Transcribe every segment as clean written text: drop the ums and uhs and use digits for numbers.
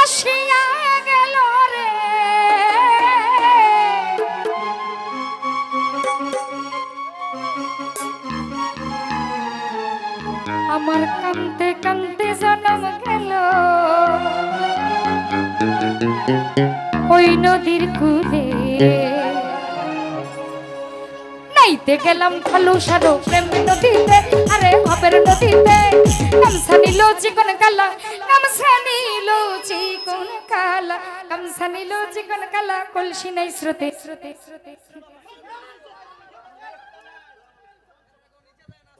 ভাসিয়া গেল রে আমার কান্তে কান্তে জনম গেল ওই নদীর কূলে নাইতে গেলাম খালু সারো প্রেম নদীতে আরে ভাবের নদীতে গামছা নিল চিকন কালা গামছা নিল চিকন কালা গামছা নিল চিকন কালা কলসি নাই স্রোতে স্রোতে স্রোতে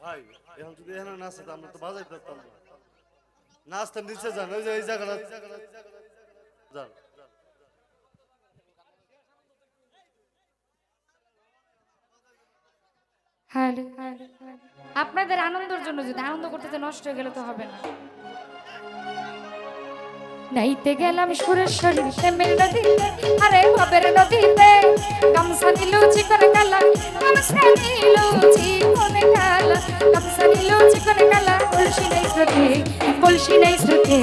ভাই এখন যদি এখানে নাচে আমরা তো বাজাইতে পারতাম না নাচতে নিচে যান ওই যে এই জায়গাটা যান আপনাদের আনন্দের জন্য যদি আনন্দ করতে নষ্ট হয়ে গেলে তো হবে না নাইতে গেলাম সুরেশ্বরী প্রেমের নদীতে আরে ভাবের নদীতে গামছা নিল চিকন কালা গামছা নিল চিকন কালা গামছা নিল চিকন কালা কলসি নাই স্রোতে কলসি নাই স্রোতে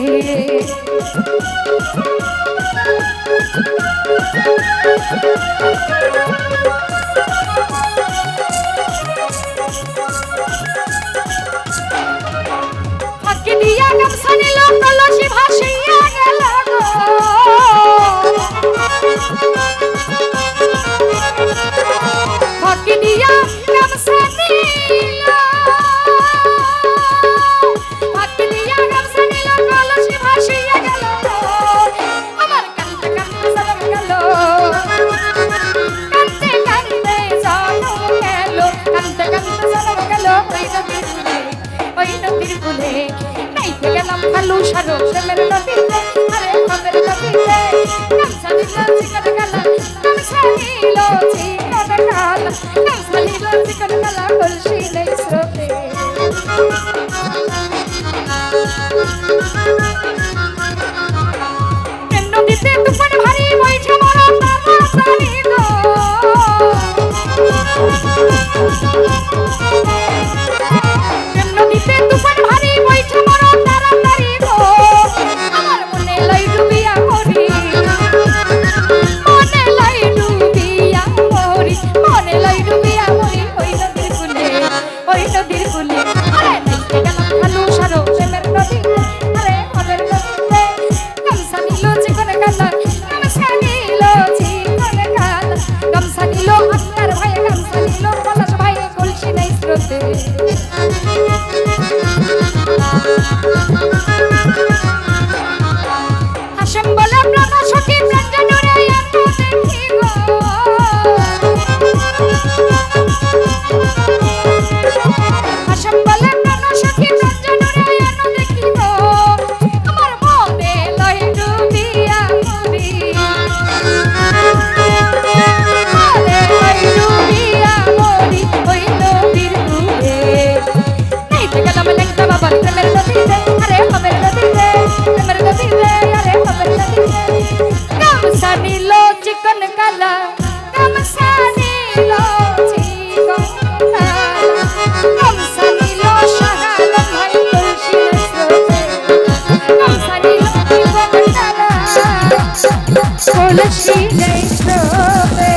ফাঁকি দিয়া গামছা নিল কলসি ভাসিয়া গেল গো ফাঁকি দিয়া গামছা নিল ফাঁকি দিয়া গামছা নিল কলসি ভাসিয়া গেল আমার কান্দে কান্দে জনম গেল কান্দে কান্দে জনম গেল কান্দে কান্দে জনম গেল ওই নদীর কূলে নাইতে গেলাম খালু সারো প্রেমের নদীতে আরে ভাবের নদীতে গামছা নিল চিকন কালা গামছা নিল চিকন কালা গামছা নিল চিকন কালা কলসি নাই স্রোতে প্রেম নদীতে তুফান ভারী বইছে বড় তাড়াতাড়ি গো প্রেম নদীতে তুফান ভারী বইছে বড় তাড়াতাড়ি গো আমার মনে লাই ডুবিয়া মরি মনে লাই ডুবিয়া মরি মনে লাই ডুবিয়া মরি ওই নদীর কূলে আরে নাইতে গেলাম খালু সারো প্রেমের নদীতে আরে ভাবের নদীতে গামছা নিল চিকন কালা গামছা নিল চিকন কালা গামছা নিল আপনার ভাই গামছা নিল পলাশ ভাই কলসি নাই স্রোতে হাসেম বলে প্রাণ সখী প্রাণ জানুরে এত দেখি গো হাসেম বলে প্রাণ সখী প্রাণ জানুরে এত দেখি গো আমার মনে লয় ডুবিয়া মরি মনে লয় ডুবিয়া মরি ওই নদীর কূলে নাইতে গেলাম লেংটা বাবার প্রেমের নদীতে আরে ভাবের নদীতে প্রেমের নদীতে আরে ভাবের নদীতে গামছা নিল চিকন কালা গামছা নিল চিকন কালা গামছা নিল শাহাল ভাই কলসি স্রোতে গামছা নিল চিকন কালা কলসি স্রোতে